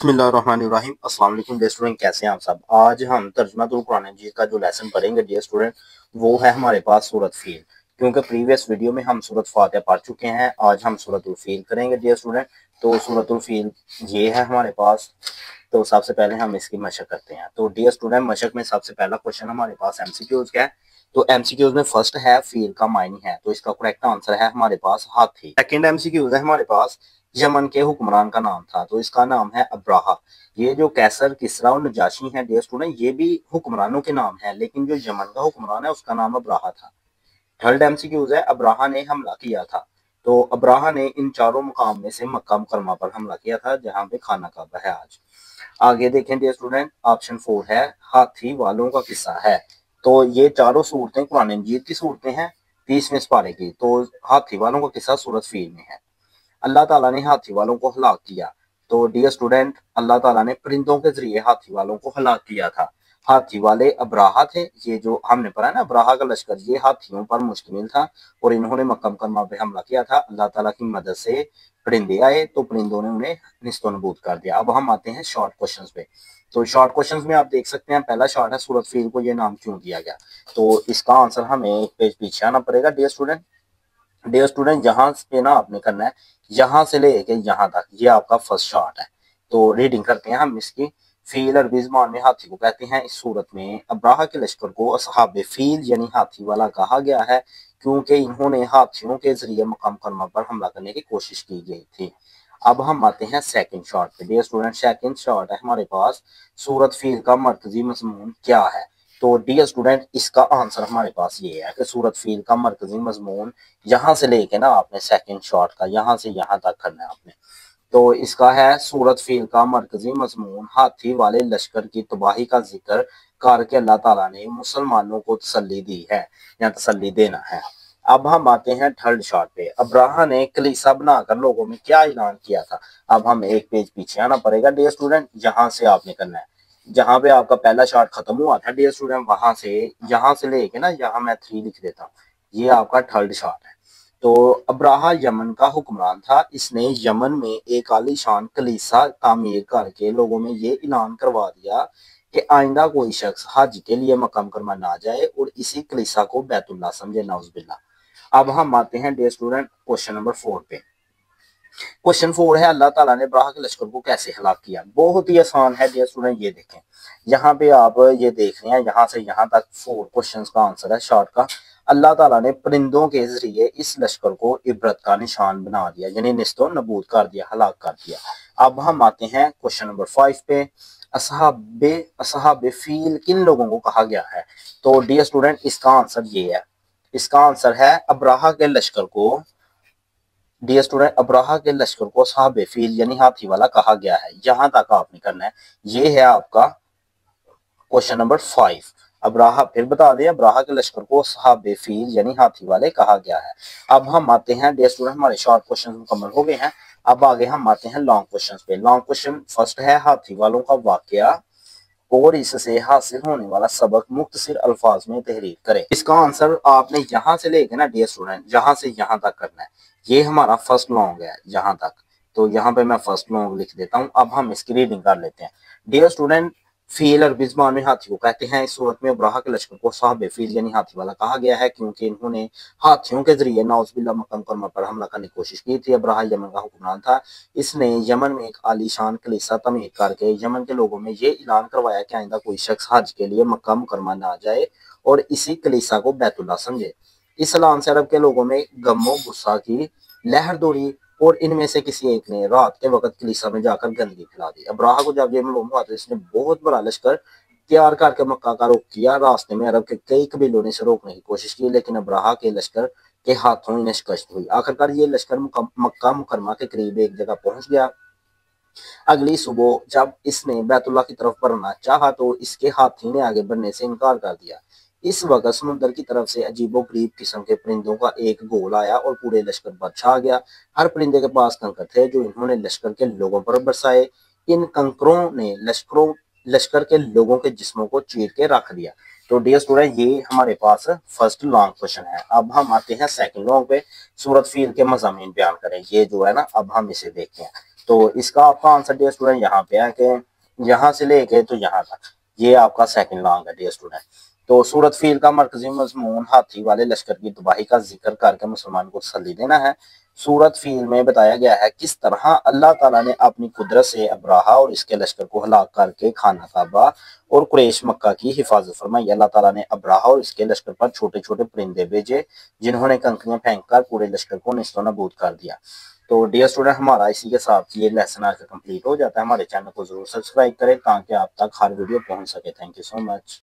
बिस्मिल्लाहिर्रहमानिर्रहीम। अस्सलाम वालेकुम डियर स्टूडेंट, कैसे हैं आप सब। आज हम तर्जुमातुल कुरान मजीद का जो लेसन पढ़ेंगे डियर स्टूडेंट, वो है हमारे पास सूरत फील। क्योंकि प्रीवियस वीडियो में हम सूरत फातिहा पढ़ चुके हैं, आज हम सूरतुल फील करेंगे डियर स्टूडेंट। तो सूरतुल फील ये है हमारे पास। तो सबसे पहले हम इसकी मशक करते हैं। तो डियर स्टूडेंट, मशक में सबसे पहला क्वेश्चन हमारे पास एमसीक्यूज का है। तो एमसीक्यूज में फर्स्ट है फील का मायने है, तो इसका करेक्ट आंसर है हमारे पास हाथी। सेकंड एमसीक्यूज है हमारे पास, यमन के हुक्मरान का नाम था, तो इसका नाम है अब्राहा। ये जो कैसर, किसरा और नजाशी हैं डियर स्टूडेंट, ये भी हुक्मरानों के नाम है, लेकिन जो यमन का हुक्मरान है उसका नाम अब्राहा था। थर्ड एमसीक्यूज है, अब्राहा ने हमला किया था। तो अब्राहा ने इन चारों मुकाम में से मक्का मुकरमा पर हमला किया था, जहां पे खाना काबा है आज। आगे देखें डियर स्टूडेंट, ऑप्शन 4 है हाथी वालों का किस्सा है। तो ये चारों सूरतें कुरान मजीद की सूरतें हैं, 30वें पारे की। तो हाथी वालों का किस्सा सूरत फील में है। अल्लाह ताला ने हाथी वालों को हलाक किया। तो डियर स्टूडेंट, अल्लाह ताला ने परिंदों के जरिए हाथी वालों को हलाक किया था। हाथी वाले अब्राहा थे, ये जो हमने पढ़ा ना, अब्राहा का लश्कर ये हाथियों पर मुश्तमिल था और इन्होंने मक्का मुकर्रमा पे हमला किया था। अल्लाह ताला की मदद से परिंदे आए, तो परिंदों ने उन्हें निस्तो नबूद कर दिया। अब हम आते हैं शॉर्ट क्वेश्चंस पे। तो शॉर्ट क्वेश्चंस में आप देख सकते हैं, पहला शॉर्ट है सूरत फील को ये नाम क्यों दिया गया। तो इसका आंसर हमें एक पेज पीछे आना पड़ेगा डियर स्टूडेंट। डियर स्टूडेंट, यहाँ पे ना आपने करना है, यहाँ से लेके यहाँ तक, ये आपका फर्स्ट शॉट है। तो रीडिंग करते हैं हम इसकी। फील अरबी ज़बान में हाथी को कहते हैं। इस सूरत में अब्राहा के लश्कर को असहाबे फील यानी हाथी वाला कहा गया है, क्योंकि इन्होंने हाथियों के जरिए मकाम करमा पर हमला करने की कोशिश की गई थी। अब हम आते हैं सेकंड शॉट पे। डियर स्टूडेंट, सेकंड शॉट है हमारे पास, सूरत फील का मरकजी मजमून क्या है। तो डियर स्टूडेंट, इसका आंसर हमारे पास ये है कि सूरत फील का मरकजी मजमून, यहाँ से लेके ना आपने सेकंड शॉट का यहाँ से यहाँ तक करना है आपने। तो इसका है, सूरत फील का मरकजी मजमून हाथी वाले लश्कर की तबाही का जिक्र करके अल्लाह ताला ने मुसलमानों को तसल्ली दी है या तसल्ली देना है। अब हम आते हैं थर्ड शॉट पे। अब्राहा ने कलीसा बनाकर लोगों में क्या ऐलान किया था। अब हमें एक पेज पीछे आना पड़ेगा डियर स्टूडेंट, जहां से आपने करना है, जहां पे आपका पहला शॉट खत्म हुआ था डियर स्टूडेंट, वहां से यहाँ से लेके ना, यहाँ मैं 3 लिख देता हूँ, ये आपका थर्ड शॉट है। तो अब्राहा यमन का हुक्मरान था। इसने यमन में एक आलीशान कलीसा तामीर करके लोगों में ये ऐलान करवा दिया कि आइंदा कोई शख्स हज के लिए मक्का मुकरमा ना जाए और इसी कलीसा को बैतुल्लाह समझे, नाउजुबिल्लाह। अब हम आते हैं डियर स्टूडेंट क्वेश्चन नंबर 4 पे। क्वेश्चन 4 है, अल्लाह ताला ने अब्राहा के लश्कर को कैसे हलाक किया। बहुत ही आसान है डियर स्टूडेंट, ये देखें, यहाँ पे आप ये देख रहे हैं, यहाँ से यहाँ तक 4 क्वेश्चन का आंसर है शॉर्ट का। अल्लाह ताला ने परिंदों के जरिए इस लश्कर को इबरत का निशान बना दिया, यानी निस्तो नबूद कर दिया, हलाक कर दिया। अब हम आते हैं क्वेश्चन नंबर 5 पे। असहाबे असहाबे फील किन लोगों को कहा गया है। तो डियर स्टूडेंट, इसका आंसर ये है, इसका आंसर है अब्राहा के लश्कर को, डियर स्टूडेंट, अब्राहा के लश्कर को साहब फील यानी हाथी वाला कहा गया है। यहां तक आपने करना है, ये है आपका क्वेश्चन नंबर 5। अब्राहा, फिर बता दें, अब्राहा के लश्कर को साहब फील यानी हाथी वाले कहा गया है। अब हम आते हैं डियर स्टूडेंट, हमारे शॉर्ट क्वेश्चन मुकम्मल हो गए हैं। अब आगे हम आते हैं लॉन्ग क्वेश्चन पे। लॉन्ग क्वेश्चन फर्स्ट है, हाथी वालों का वाकया और इससे हासिल होने वाला सबक मुख्तसर अल्फाज में तहरीर करें। इसका आंसर आपने यहाँ से लेके ना डियर स्टूडेंट, यहाँ से यहाँ तक करना है। ये हमारा फर्स्ट लॉन्ग है यहाँ तक, तो यहाँ पे मैं फर्स्ट लॉन्ग लिख देता हूँ। अब हम इसकी रीडिंग कर लेते हैं। डियर स्टूडेंट, फील अरबी ज़बान में हाथी को कहते हैं। इस सूरत में अब्राहा के लश्कर को साहब फील यानी हाथी वाला कहा गया है, क्योंकि इन्होंने हाथियों के जरिए नाउज़ुबिल्लाह मक्का मुकर्रमा पर हमला करने की कोशिश की थी। अब्राहा यमन का हुक्मरान था। इसने यमन में एक आलीशान कलीसा तमीर करके यमन के लोगों में ये ऐलान करवाया कि आइंदा कोई शख्स हज के लिए मक्का मुकर्रमा ना जाए और इसी कलीसा को बैतुल्लाह समझे। इस ऐलान से अरब के लोगों में गमो गुस्सा की लहर दौड़ी और इनमें से किसी एक ने रात के वक्त कलीसा में जाकर गंदगी फैला दी। अब्राहा को जब ये मालूम हुआ तो इसने बहुत बड़ा लश्कर तैयार करके मक्का का रुख किया। रास्ते में अरब के कई कबीलों ने इसे रोकने की कोशिश की, लेकिन अब्राहा के लश्कर के हाथों इन्हें शिकस्त हुई। आखिरकार ये लश्कर मक्का मुकरमा के करीब एक जगह पहुंच गया। अगली सुबह जब इसने बैतुल्लाह की तरफ बढ़ना चाहा तो इसके हाथी ने आगे बढ़ने से इनकार कर दिया। इस वक्त समुद्र की तरफ से अजीबो गरीब किस्म के परिंदों का एक गोल आया और पूरे लश्कर पर छा गया। हर परिंदे के पास कंकर थे जो इन्होंने लश्कर के लोगों पर बरसाए। इन कंकरों ने लश्कर के लोगों के जिस्मों को चीर के रख दिया। तो डियर स्टूडेंट, ये हमारे पास फर्स्ट लॉन्ग क्वेश्चन है। अब हम आते हैं सेकंड लॉन्ग पे। सूरत फील के मज़ामीन बयान करें, ये जो है ना, अब हम इसे देखते हैं। तो इसका आपका आंसर डियर स्टूडेंट यहाँ पे है कि यहाँ से लेके तो यहाँ तक ये आपका सेकंड लॉन्ग है डियर स्टूडेंट। तो सूरत फील का मरकजी मजमून हाथी वाले लश्कर की तबाही का जिक्र करके मुसलमान को तसल्ली देना है। सूरत फील में बताया गया है किस तरह अल्लाह ताला ने अपनी कुदरत से अब्राहा और इसके लश्कर को हलाक करके खाना काबा और कुरैश मक्का की हिफाजत फरमाई। अल्लाह ताला ने अब्राहा और इसके लश्कर पर छोटे छोटे परिंदे भेजे जिन्होंने कंकरियां फेंककर पूरे लश्कर को निस्तो नाबूद कर दिया। तो डियर स्टूडेंट हमारा इसी के साथ ये लेसन आज का कंप्लीट हो जाता है। हमारे चैनल को जरूर सब्सक्राइब करें ताकि आप तक हर वीडियो पहुंच सके। Thank you so much.